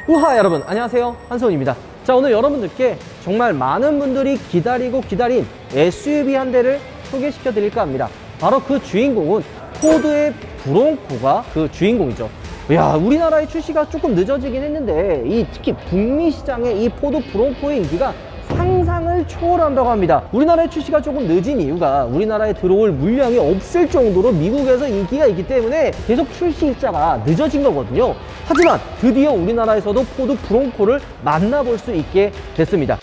우하 여러분 안녕하세요, 한소훈입니다. 자, 오늘 여러분들께 정말 많은 분들이 기다리고 기다린 SUV 한 대를 소개시켜 드릴까 합니다. 바로 그 주인공은 포드의 브론코가 그 주인공이죠. 야, 우리나라의 출시가 조금 늦어지긴 했는데 특히 북미 시장에 이 포드 브론코의 인기가 상상을 초월한다고 합니다. 우리나라의 출시가 조금 늦은 이유가 우리나라에 들어올 물량이 없을 정도로 미국에서 인기가 있기 때문에 계속 출시 일자가 늦어진 거거든요. 하지만 드디어 우리나라에서도 포드 브론코를 만나볼 수 있게 됐습니다.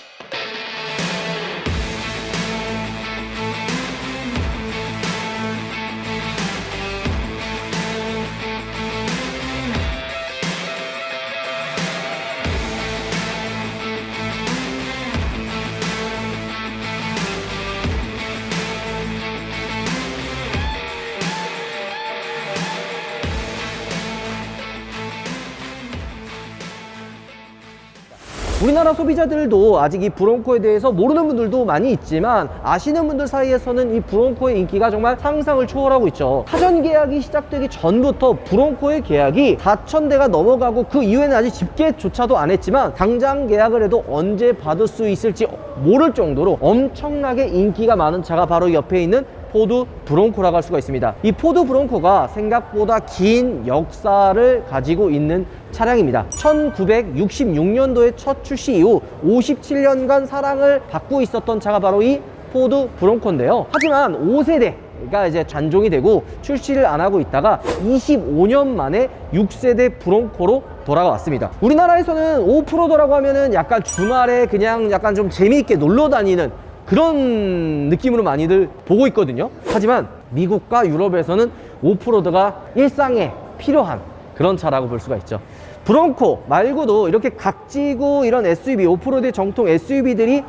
우리나라 소비자들도 아직 이 브론코에 대해서 모르는 분들도 많이 있지만 아시는 분들 사이에서는 이 브론코의 인기가 정말 상상을 초월하고 있죠. 사전 계약이 시작되기 전부터 브론코의 계약이 4,000대가 넘어가고 그 이후에는 아직 집계조차도 안 했지만 당장 계약을 해도 언제 받을 수 있을지 모를 정도로 엄청나게 인기가 많은 차가 바로 옆에 있는 포드 브론코라고 할 수가 있습니다. 이 포드 브론코가 생각보다 긴 역사를 가지고 있는 차량입니다. 1966년도에 첫 출시 이후 57년간 사랑을 받고 있었던 차가 바로 이 포드 브론코인데요. 하지만 5세대가 이제 단종이 되고 출시를 안 하고 있다가 25년 만에 6세대 브론코로 돌아왔습니다. 우리나라에서는 오프로더라고 하면은 약간 주말에 그냥 약간 좀 재미있게 놀러 다니는 그런 느낌으로 많이들 보고 있거든요. 하지만 미국과 유럽에서는 오프로드가 일상에 필요한 그런 차라고 볼 수가 있죠. 브론코 말고도 이렇게 각지고 이런 SUV, 오프로드의 정통 SUV들이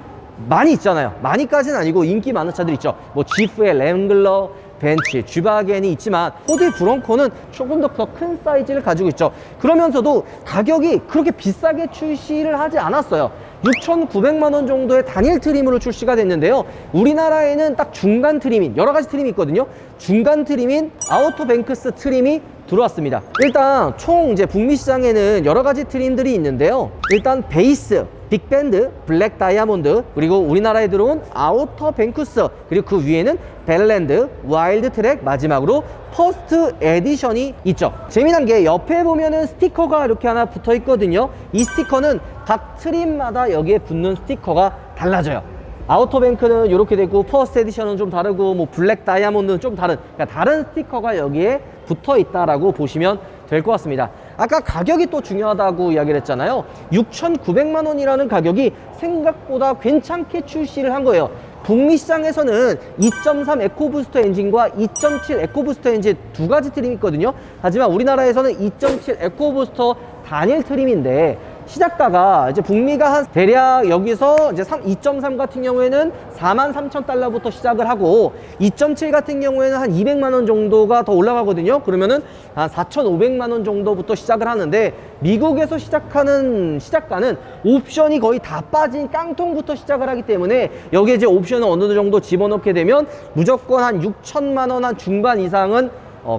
많이 있잖아요. 많이까지는 아니고 인기 많은 차들 있죠. 뭐 지프의 랭글러, 벤츠, 쥐바겐이 있지만 포드의 브론코는 조금 더 큰 사이즈를 가지고 있죠. 그러면서도 가격이 그렇게 비싸게 출시를 하지 않았어요. 6,900만 원 정도의 단일 트림으로 출시가 됐는데요. 우리나라에는 딱 중간 트림인, 여러 가지 트림이 있거든요. 중간 트림인 아우터뱅크스 트림이 들어왔습니다. 일단 총 이제 북미 시장에는 여러 가지 트림들이 있는데요. 일단 베이스, 빅밴드, 블랙 다이아몬드, 그리고 우리나라에 들어온 아우터뱅크스, 그리고 그 위에는 벨랜드, 와일드 트랙, 마지막으로 퍼스트 에디션이 있죠. 재미난 게 옆에 보면은 스티커가 이렇게 하나 붙어 있거든요. 이 스티커는 각 트림마다 여기에 붙는 스티커가 달라져요. 아우터뱅크는 이렇게 되고 퍼스트 에디션은 좀 다르고 뭐 블랙 다이아몬드는 좀 다른, 그러니까 다른 스티커가 여기에 붙어 있다라고 보시면 될 것 같습니다. 아까 가격이 또 중요하다고 이야기를 했잖아요. 6,900만 원이라는 가격이 생각보다 괜찮게 출시를 한 거예요. 북미 시장에서는 2.3 에코부스터 엔진과 2.7 에코부스터 엔진 두 가지 트림이 있거든요. 하지만 우리나라에서는 2.7 에코부스터 단일 트림인데 시작가가 이제 북미가 한 대략 여기서 이제 2.3 같은 경우에는 43,000달러부터 시작을 하고 2.7 같은 경우에는 한 200만 원 정도가 더 올라가거든요. 그러면은 한 4,500만 원 정도부터 시작을 하는데 미국에서 시작하는 시작가는 옵션이 거의 다 빠진 깡통부터 시작을 하기 때문에 여기에 이제 옵션을 어느 정도 집어넣게 되면 무조건 한 6천만 원 한 중반 이상은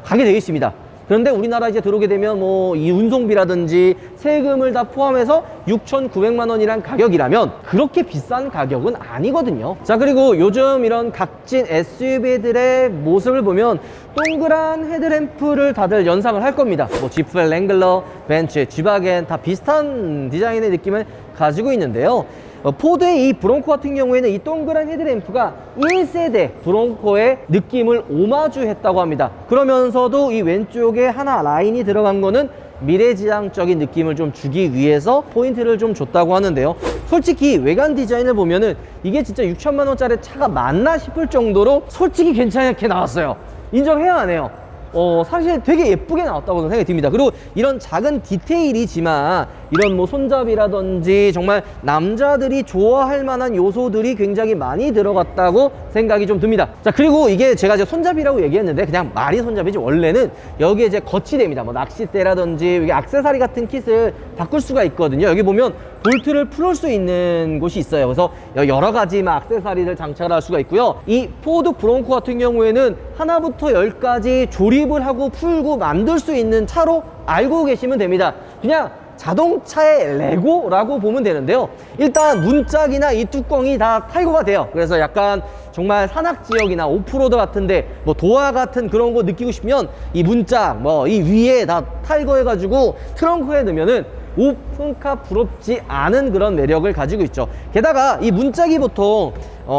가게 되어 있습니다. 그런데 우리나라 이제 들어오게 되면 뭐 이 운송비라든지 세금을 다 포함해서 6,900만 원이란 가격이라면 그렇게 비싼 가격은 아니거든요. 자, 그리고 요즘 이런 각진 SUV들의 모습을 보면 동그란 헤드램프를 다들 연상을 할 겁니다. 뭐 지프의 랭글러, 벤츠, 쥐바겐 다 비슷한 디자인의 느낌을 가지고 있는데요. 포드의 이 브론코 같은 경우에는 이 동그란 헤드램프가 1세대 브론코의 느낌을 오마주했다고 합니다. 그러면서도 이 왼쪽에 하나 라인이 들어간 거는 미래지향적인 느낌을 좀 주기 위해서 포인트를 좀 줬다고 하는데요. 솔직히 외관 디자인을 보면은 이게 진짜 6천만 원짜리 차가 맞나 싶을 정도로 솔직히 괜찮게 나왔어요. 인정해야 하네요. 사실 되게 예쁘게 나왔다고 생각이 듭니다. 그리고 이런 작은 디테일이지만 이런 뭐 손잡이라든지 정말 남자들이 좋아할 만한 요소들이 굉장히 많이 들어갔다고 생각이 좀 듭니다. 자, 그리고 이게 제가 이제 손잡이라고 얘기했는데 그냥 말이 손잡이지 원래는 여기에 이제 거치대입니다. 뭐 낚싯대라든지 여기 액세서리 같은 킷을 바꿀 수가 있거든요. 여기 보면 볼트를 풀을 수 있는 곳이 있어요. 그래서 여러 가지 막 액세서리를 장착을 할 수가 있고요. 이 포드 브론코 같은 경우에는 하나부터 10까지 조립을 하고 풀고 만들 수 있는 차로 알고 계시면 됩니다. 그냥 자동차의 레고라고 보면 되는데요. 일단 문짝이나 이 뚜껑이 다 탈거가 돼요. 그래서 약간 정말 산악 지역이나 오프로드 같은데 뭐 도화 같은 그런 거 느끼고 싶으면 이 문짝 뭐 이 위에 다 탈거해가지고 트렁크에 넣으면은 오픈카 부럽지 않은 그런 매력을 가지고 있죠. 게다가 이 문짝이 보통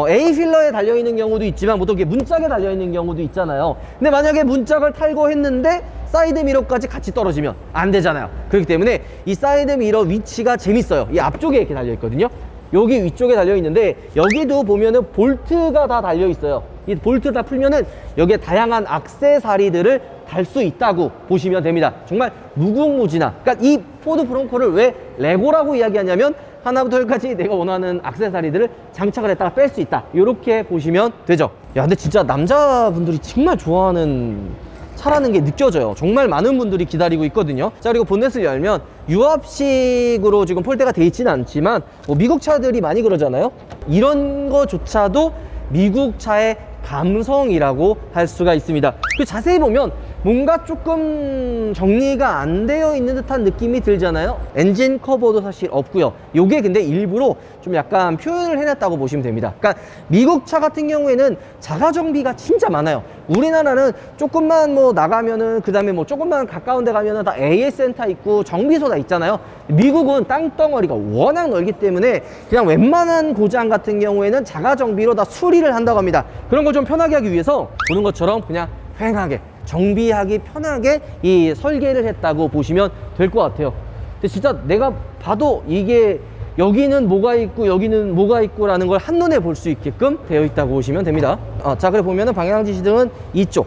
A 필러에 달려있는 경우도 있지만 보통 이게 문짝에 달려있는 경우도 있잖아요. 근데 만약에 문짝을 탈거했는데 사이드 미러까지 같이 떨어지면 안 되잖아요. 그렇기 때문에 이 사이드 미러 위치가 재밌어요. 이 앞쪽에 이렇게 달려있거든요. 여기 위쪽에 달려있는데 여기도 보면은 볼트가 다 달려있어요. 이 볼트 다 풀면은 여기에 다양한 액세서리들을 달 수 있다고 보시면 됩니다. 정말 무궁무진한, 그러니까 이 포드 브롱코를 왜 레고라고 이야기하냐면 하나부터 열까지 내가 원하는 액세서리들을 장착을 했다가 뺄 수 있다, 이렇게 보시면 되죠. 야, 근데 진짜 남자분들이 정말 좋아하는 차라는 게 느껴져요. 정말 많은 분들이 기다리고 있거든요. 자, 그리고 본넷을 열면 유압식으로 지금 폴대가 돼 있지는 않지만 뭐 미국 차들이 많이 그러잖아요. 이런 거조차도 미국 차의 감성이라고 할 수가 있습니다. 그 자세히 보면 뭔가 조금 정리가 안 되어 있는 듯한 느낌이 들잖아요. 엔진 커버도 사실 없고요. 요게 근데 일부러 좀 약간 표현을 해놨다고 보시면 됩니다. 그러니까 미국 차 같은 경우에는 자가 정비가 진짜 많아요. 우리나라는 조금만 뭐 나가면은, 그 다음에 뭐 조금만 가까운 데 가면은 다 AS 센터 있고 정비소 다 있잖아요. 미국은 땅덩어리가 워낙 넓기 때문에 그냥 웬만한 고장 같은 경우에는 자가 정비로 다 수리를 한다고 합니다. 그런 걸 좀 편하게 하기 위해서 보는 것처럼 그냥 휑하게 정비하기 편하게 이 설계를 했다고 보시면 될 것 같아요. 근데 진짜 내가 봐도 이게 여기는 뭐가 있고 여기는 뭐가 있고 라는 걸 한눈에 볼 수 있게끔 되어 있다고 보시면 됩니다. 자, 그래 보면은 방향 지시등은 이쪽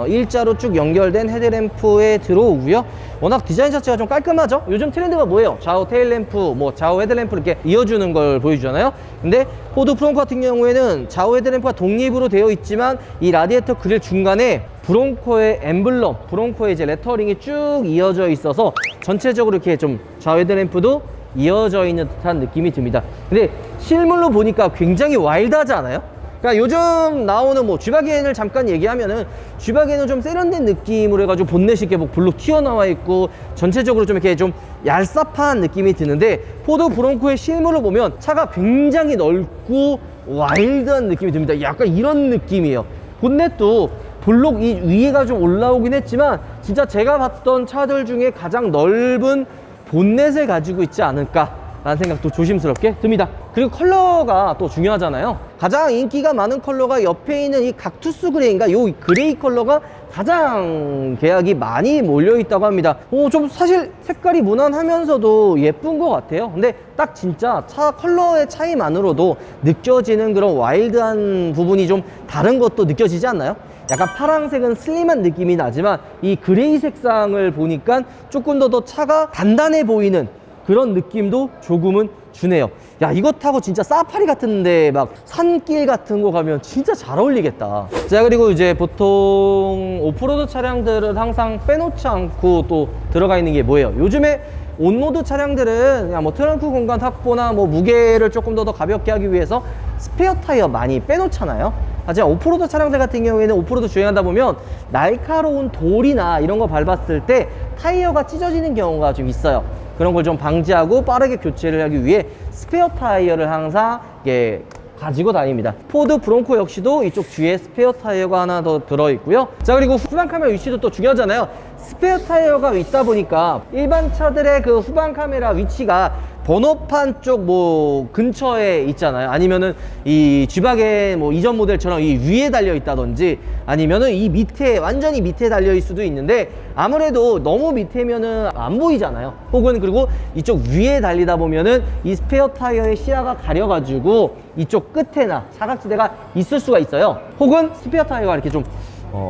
일자로 쭉 연결된 헤드램프에 들어오고요. 워낙 디자인 자체가 좀 깔끔하죠. 요즘 트렌드가 뭐예요? 좌우 테일램프, 뭐 좌우 헤드램프 이렇게 이어주는 걸 보여주잖아요. 근데 포드 브롱코 같은 경우에는 좌우 헤드램프가 독립으로 되어 있지만 이 라디에이터 그릴 중간에 브롱코의 엠블럼, 브롱코의 이제 레터링이 쭉 이어져 있어서 전체적으로 이렇게 좀 좌우 헤드램프도 이어져 있는 듯한 느낌이 듭니다. 근데 실물로 보니까 굉장히 와일드하지 않아요? 그러니까 요즘 나오는 뭐 쥐바겐을 잠깐 얘기하면은 쥐바겐은 좀 세련된 느낌으로 해가지고 본넷이 이렇게 뭐 블록 튀어나와 있고 전체적으로 좀 이렇게 좀 얄쌉한 느낌이 드는데 포드 브롱코의 실물로 보면 차가 굉장히 넓고 와일드한 느낌이 듭니다. 약간 이런 느낌이에요. 본넷도 블록 이 위에가 좀 올라오긴 했지만 진짜 제가 봤던 차들 중에 가장 넓은 본넷을 가지고 있지 않을까 라는 생각도 조심스럽게 듭니다. 그리고 컬러가 또 중요하잖아요. 가장 인기가 많은 컬러가 옆에 있는 이 각투스 그레이인가, 요 그레이 컬러가 가장 계약이 많이 몰려 있다고 합니다. 좀 사실 색깔이 무난하면서도 예쁜 것 같아요. 근데 딱 진짜 차 컬러의 차이만으로도 느껴지는 그런 와일드한 부분이 좀 다른 것도 느껴지지 않나요? 약간 파란색은 슬림한 느낌이 나지만 이 그레이 색상을 보니까 조금 더 차가 단단해 보이는 그런 느낌도 조금은 주네요. 야, 이거 타고 진짜 사파리 같은데 막 산길 같은 거 가면 진짜 잘 어울리겠다. 자, 그리고 이제 보통 오프로드 차량들은 항상 빼놓지 않고 또 들어가 있는 게 뭐예요? 요즘에 온로드 차량들은 그냥 뭐 트렁크 공간 확보나 뭐 무게를 조금 더 가볍게 하기 위해서 스페어 타이어 많이 빼놓잖아요. 하지만 오프로드 차량들 같은 경우에는 오프로드 주행하다 보면 날카로운 돌이나 이런 거 밟았을 때 타이어가 찢어지는 경우가 좀 있어요. 그런 걸 좀 방지하고 빠르게 교체를 하기 위해 스페어 타이어를 항상 이렇게 가지고 다닙니다. 포드 브롱코 역시도 이쪽 뒤에 스페어 타이어가 하나 더 들어있고요. 자, 그리고 후방 카메라 위치도 또 중요하잖아요. 스페어 타이어가 있다 보니까 일반 차들의 그 후방 카메라 위치가 번호판 쪽 뭐 근처에 있잖아요. 아니면은 이 쥐바겐 뭐 이전 모델처럼 이 위에 달려 있다든지 아니면은 이 밑에 완전히 밑에 달려 있을 수도 있는데 아무래도 너무 밑에면은 안 보이잖아요. 혹은 그리고 이쪽 위에 달리다 보면은 이 스페어 타이어의 시야가 가려가지고 이쪽 끝에나 사각지대가 있을 수가 있어요. 혹은 스페어 타이어가 이렇게 좀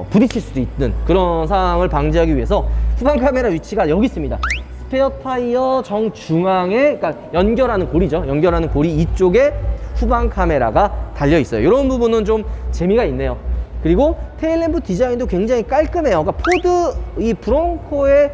부딪힐 수도 있는 그런 상황을 방지하기 위해서 후방 카메라 위치가 여기 있습니다. 스페어 타이어 정중앙에, 그러니까 연결하는 고리죠. 연결하는 고리 이쪽에 후방 카메라가 달려 있어요. 이런 부분은 좀 재미가 있네요. 그리고 테일램프 디자인도 굉장히 깔끔해요. 그러니까 포드 이 브롱코의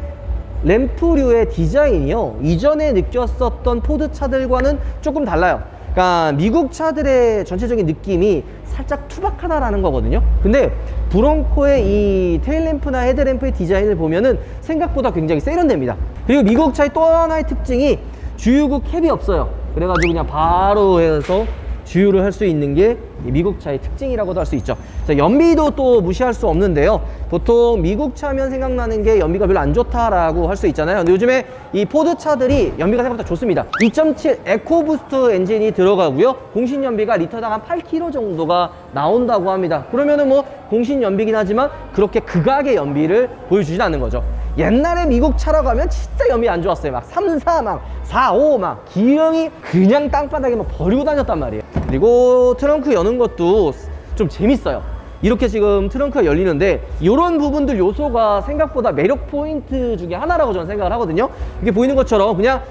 램프류의 디자인이요, 이전에 느꼈었던 포드 차들과는 조금 달라요. 그러니까 미국 차들의 전체적인 느낌이 살짝 투박하다라는 거거든요. 근데 브론코의 이 테일램프나 헤드램프의 디자인을 보면은 생각보다 굉장히 세련됩니다. 그리고 미국 차의 또 하나의 특징이 주유구 캡이 없어요. 그래가지고 그냥 바로 해서 주유를 할 수 있는 게 미국 차의 특징이라고도 할 수 있죠. 자, 연비도 또 무시할 수 없는데요. 보통 미국 차면 생각나는 게 연비가 별로 안 좋다라고 할 수 있잖아요. 근데 요즘에 이 포드 차들이 연비가 생각보다 좋습니다. 2.7 에코부스트 엔진이 들어가고요. 공신 연비가 리터당 한 8km 정도가 나온다고 합니다. 그러면은 뭐 공신 연비긴 하지만 그렇게 극악의 연비를 보여주진 않는 거죠. 옛날에 미국 차라고 하면 진짜 연비 안 좋았어요. 막 3, 4, 막 4, 5, 막 기형이 그냥 땅바닥에 막 버리고 다녔단 말이에요. 그리고 트렁크 여는 것도 좀 재밌어요. 이렇게 지금 트렁크가 열리는데 이런 부분들 요소가 생각보다 매력 포인트 중에 하나라고 저는 생각을 하거든요. 이게 보이는 것처럼 그냥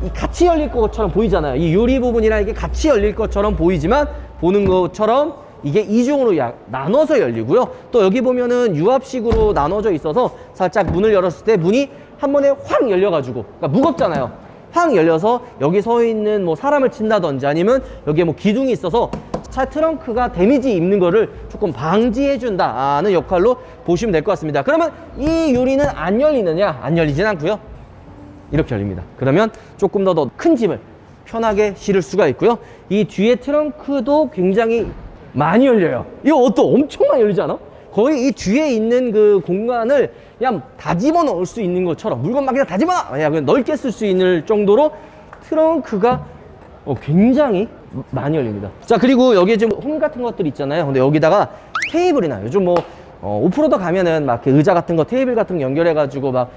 이 같이 열릴 것처럼 보이잖아요. 이 유리 부분이랑 이게 같이 열릴 것처럼 보이지만 보는 것처럼 이게 이중으로 나눠서 열리고요. 또 여기 보면은 유압식으로 나눠져 있어서 살짝 문을 열었을 때 문이 한 번에 확 열려가지고, 그러니까 무겁잖아요. 확 열려서 여기 서 있는 뭐 사람을 친다든지 아니면 여기에 뭐 기둥이 있어서 차 트렁크가 데미지 입는 거를 조금 방지해 준다는 역할로 보시면 될 것 같습니다. 그러면 이 유리는 안 열리느냐? 안 열리진 않고요. 이렇게 열립니다. 그러면 조금 더 큰 짐을 편하게 실을 수가 있고요. 이 뒤에 트렁크도 굉장히 많이 열려요. 이거 또 엄청 많이 열리지 않아? 거의 이 뒤에 있는 그 공간을 그냥 다 집어넣을 수 있는 것처럼 물건만 그냥 다 집어넣어! 그냥 넓게 쓸 수 있는 정도로 트렁크가 굉장히 많이 열립니다. 자, 그리고 여기에 지금 홈 같은 것들 있잖아요. 근데 여기다가 테이블이나 요즘 뭐 오프로더 가면은 막 이렇게 의자 같은 거, 테이블 같은 거 연결해가지고 막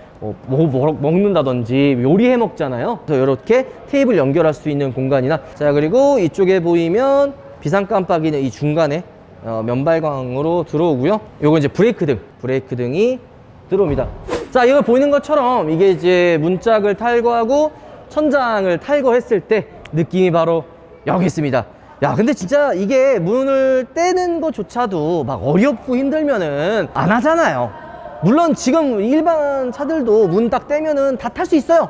뭐 먹는다든지 요리해 먹잖아요. 그래서 이렇게 테이블 연결할 수 있는 공간이나, 자, 그리고 이쪽에 보이면 비상 깜빡이는 이 중간에 면발광으로 들어오고요. 요거 이제 브레이크 등이 들어옵니다. 자, 이거 보이는 것처럼 이게 이제 문짝을 탈거하고 천장을 탈거했을 때 느낌이 바로 여기 있습니다. 야, 근데 진짜 이게 문을 떼는 것조차도 막 어렵고 힘들면은 안 하잖아요. 물론 지금 일반 차들도 문 딱 떼면은 다 탈 수 있어요.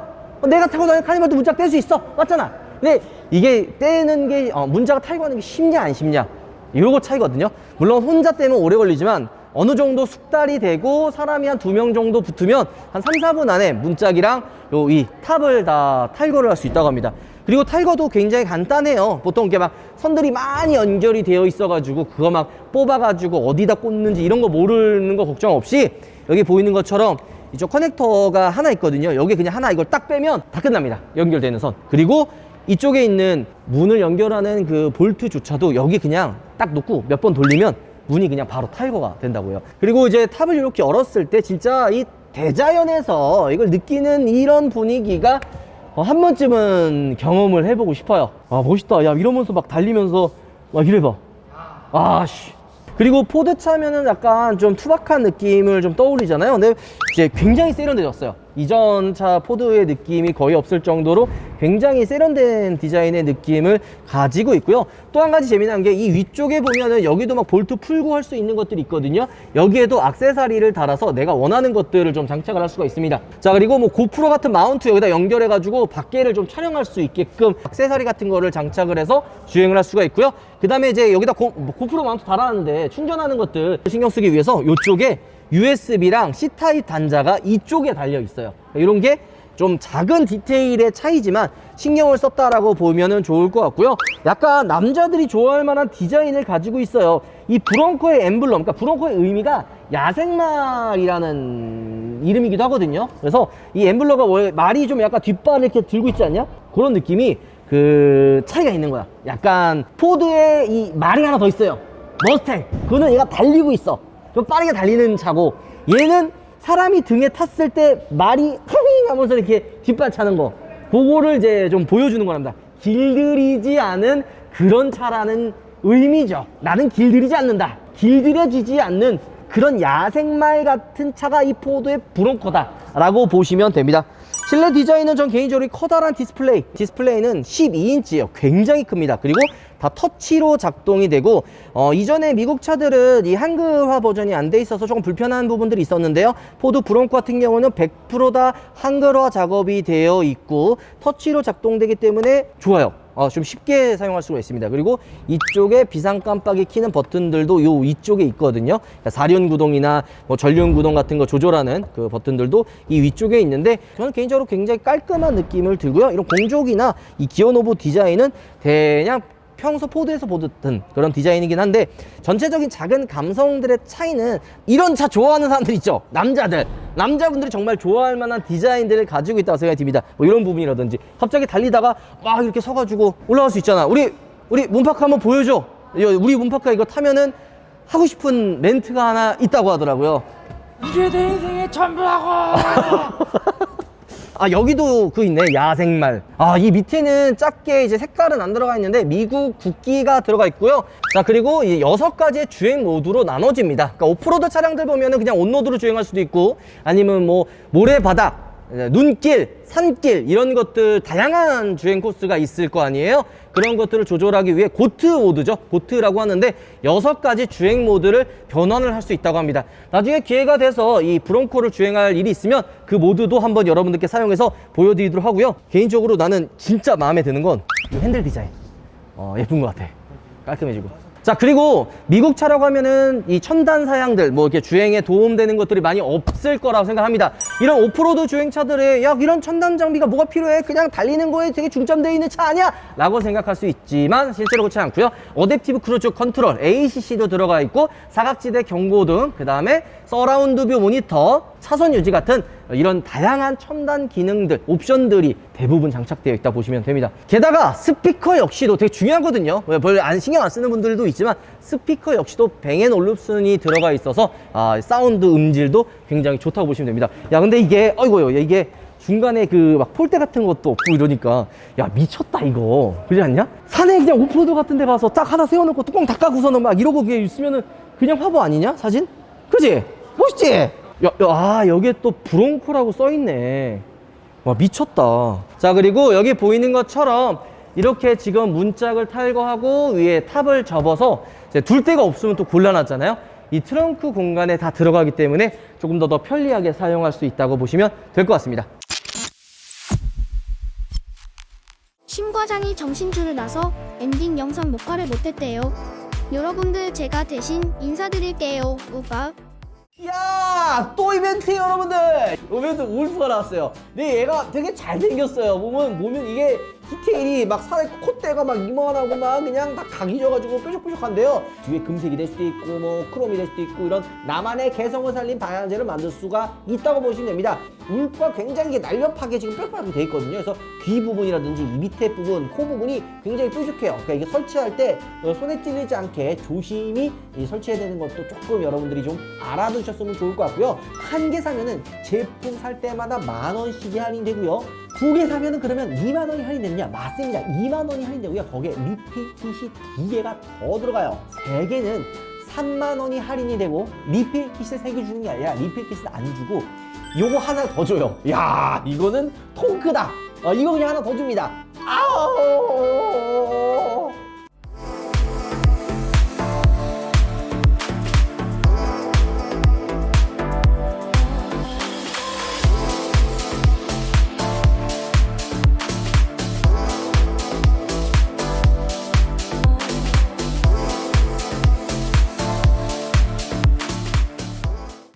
내가 타고 다니는 카니발도 문짝 뗄 수 있어. 맞잖아. 근데 이게 떼는 게 문짝을 탈거하는 게 쉽냐 안 쉽냐, 요거 차이거든요. 물론 혼자 떼면 오래 걸리지만 어느 정도 숙달이 되고 사람이 한 2명 정도 붙으면 한 3, 4분 안에 문짝이랑 이 탑을 다 탈거를 할 수 있다고 합니다. 그리고 탈거도 굉장히 간단해요. 보통 이렇게 막 선들이 많이 연결이 되어 있어가지고 그거 막 뽑아가지고 어디다 꽂는지 이런 거 모르는 거 걱정 없이 여기 보이는 것처럼 이쪽 커넥터가 하나 있거든요. 여기 그냥 하나 이걸 딱 빼면 다 끝납니다. 연결되는 선. 그리고 이쪽에 있는 문을 연결하는 그 볼트조차도 여기 그냥 딱 놓고 몇 번 돌리면 문이 그냥 바로 탈거가 된다고요. 그리고 이제 탑을 이렇게 열었을 때 진짜 이 대자연에서 이걸 느끼는 이런 분위기가 한 번쯤은 경험을 해보고 싶어요. 아, 멋있다. 야, 이러면서 막 달리면서 막 이래봐. 아씨. 그리고 포드차면은 약간 좀 투박한 느낌을 좀 떠올리잖아요. 근데 이제 굉장히 세련되졌어요. 이전 차 포드의 느낌이 거의 없을 정도로 굉장히 세련된 디자인의 느낌을 가지고 있고요. 또 한 가지 재미난 게 이 위쪽에 보면은 여기도 막 볼트 풀고 할 수 있는 것들이 있거든요. 여기에도 액세서리를 달아서 내가 원하는 것들을 좀 장착을 할 수가 있습니다. 자, 그리고 뭐 고프로 같은 마운트 여기다 연결해 가지고 밖에를 좀 촬영할 수 있게끔 액세서리 같은 거를 장착을 해서 주행을 할 수가 있고요. 그 다음에 이제 여기다 고프로 마운트 달아놨는데 충전하는 것들 신경 쓰기 위해서 이쪽에 USB랑 C타입 단자가 이쪽에 달려 있어요. 이런 게 좀 작은 디테일의 차이지만 신경을 썼다라고 보면은 좋을 것 같고요. 약간 남자들이 좋아할 만한 디자인을 가지고 있어요. 이 브론코의 엠블럼, 그러니까 브론코의 의미가 야생말이라는 이름이기도 하거든요. 그래서 이 엠블럼가 말이 좀 약간 뒷발을 이렇게 들고 있지 않냐? 그런 느낌이 그 차이가 있는 거야. 약간 포드에 이 말이 하나 더 있어요. 머스탱. 그거는 얘가 달리고 있어. 좀 빠르게 달리는 차고, 얘는 사람이 등에 탔을 때 말이 흥 하면서 이렇게 뒷발 차는 거, 그거를 이제 좀 보여주는 거랍니다. 길들이지 않은 그런 차라는 의미죠. 나는 길들이지 않는다. 길들여지지 않는 그런 야생말 같은 차가 이 포드의 브론코다 라고 보시면 됩니다. 실내 디자인은 전 개인적으로 커다란 디스플레이는 12인치예요. 굉장히 큽니다. 그리고 다 터치로 작동이 되고, 이전에 미국 차들은 이 한글화 버전이 안 돼 있어서 조금 불편한 부분들이 있었는데요. 포드 브론코 같은 경우는 100% 다 한글화 작업이 되어 있고 터치로 작동되기 때문에 좋아요. 좀 쉽게 사용할 수가 있습니다. 그리고 이쪽에 비상 깜빡이 켜는 버튼들도 요 위쪽에 있거든요. 사륜 구동이나 뭐 전륜 구동 같은 거 조절하는 그 버튼들도 이 위쪽에 있는데, 저는 개인적으로 굉장히 깔끔한 느낌을 들고요. 이런 공족이나 이 기어 노브 디자인은 그냥 평소 포드에서 보던 그런 디자인이긴 한데, 전체적인 작은 감성들의 차이는, 이런 차 좋아하는 사람들 있죠, 남자분들이 정말 좋아할 만한 디자인들을 가지고 있다고 생각이 듭니다. 뭐 이런 부분이라든지, 갑자기 달리다가 막 이렇게 서가지고 올라갈 수 있잖아. 우리 문파크 한번 보여줘. 우리 문파크 이거 타면은 하고 싶은 멘트가 하나 있다고 하더라고요. 이게 내 인생의 전부라고. 여기도 그 있네, 야생말. 이 밑에는 작게 이제 색깔은 안 들어가 있는데 미국 국기가 들어가 있고요. 자, 그리고 이 6가지의 주행 모드로 나눠집니다. 그러니까 오프로드 차량들 보면은 그냥 온로드로 주행할 수도 있고, 아니면 뭐 모래바닥, 눈길, 산길, 이런 것들 다양한 주행 코스가 있을 거 아니에요. 그런 것들을 조절하기 위해 고트 모드죠, 고트라고 하는데 6가지 주행 모드를 변환을 할 수 있다고 합니다. 나중에 기회가 돼서 이 브롱코를 주행할 일이 있으면 그 모드도 한번 여러분들께 사용해서 보여드리도록 하고요. 개인적으로 나는 진짜 마음에 드는 건 이 핸들 디자인. 예쁜 것 같아. 깔끔해지고. 자, 그리고 미국 차라고 하면은 이 첨단 사양들, 뭐 이렇게 주행에 도움되는 것들이 많이 없을 거라고 생각합니다. 이런 오프로드 주행차들에 야, 이런 첨단 장비가 뭐가 필요해? 그냥 달리는 거에 되게 중점되어 있는 차 아니야? 라고 생각할 수 있지만 실제로 그렇지 않고요. 어댑티브 크루즈 컨트롤, ACC도 들어가 있고, 사각지대 경고등, 그 다음에 서라운드 뷰 모니터, 차선 유지 같은 이런 다양한 첨단 기능들, 옵션들이 대부분 장착되어 있다 보시면 됩니다. 게다가 스피커 역시도 되게 중요하거든요. 별로 신경 안 쓰는 분들도 있지만 스피커 역시도 뱅앤올룹슨이 들어가 있어서 사운드 음질도 굉장히 좋다고 보시면 됩니다. 야, 근데 이게 이게 중간에 그 막 폴대 같은 것도 없고 이러니까, 야, 미쳤다 이거. 그러지 않냐? 산에 그냥 오프로드 같은 데 가서 딱 하나 세워놓고 뚜껑 닦아고서는 막 이러고 그냥 있으면은 그냥 화보 아니냐? 사진? 그지? 멋있지? 여기에 또 브롱코라고 써있네. 와, 미쳤다. 자, 그리고 여기 보이는 것처럼 이렇게 지금 문짝을 탈거하고 위에 탑을 접어서 이제 둘 데가 없으면 또 곤란하잖아요. 이 트렁크 공간에 다 들어가기 때문에 조금 더 편리하게 사용할 수 있다고 보시면 될 것 같습니다. 심 과장이 정신줄을 놔서 엔딩 영상 녹화를 못했대요. 여러분들 제가 대신 인사드릴게요. 우박. 야, 또 이벤트예요, 여러분들. 이벤트 울프가 나왔어요. 근데 얘가 되게 잘생겼어요. 보면 이게 디테일이 막 살에 콧대가 막 이만하고 막 그냥 다 각이 져가지고 뾰족뾰족한데요. 뒤에 금색이 될 수도 있고 뭐 크롬이 될 수도 있고, 이런 나만의 개성을 살린 방향제를 만들 수가 있다고 보시면 됩니다. 울프가 굉장히 날렵하게 지금 뾰족하게 돼 있거든요. 그래서 귀 부분이라든지 이 밑에 부분, 코 부분이 굉장히 뾰족해요. 그러니까 이게 설치할 때 손에 찔리지 않게 조심히 설치해야 되는 것도 조금 여러분들이 좀 알아두셨으면 좋을 것 같고요. 한 개 사면은 제품 살 때마다 10,000원씩이 할인되고요. 2개 사면은 그러면 20,000원이 할인되느냐? 맞습니다. 20,000원이 할인되고요. 거기에 리필 킷이 2개가 더 들어가요. 3개는 30,000원이 할인이 되고, 리필 킷을 3개 주는 게 아니라 리필 킷을 안 주고 요거 하나 더 줘요. 야, 이거는 통크다. 이거 그냥 하나 더 줍니다. 아우,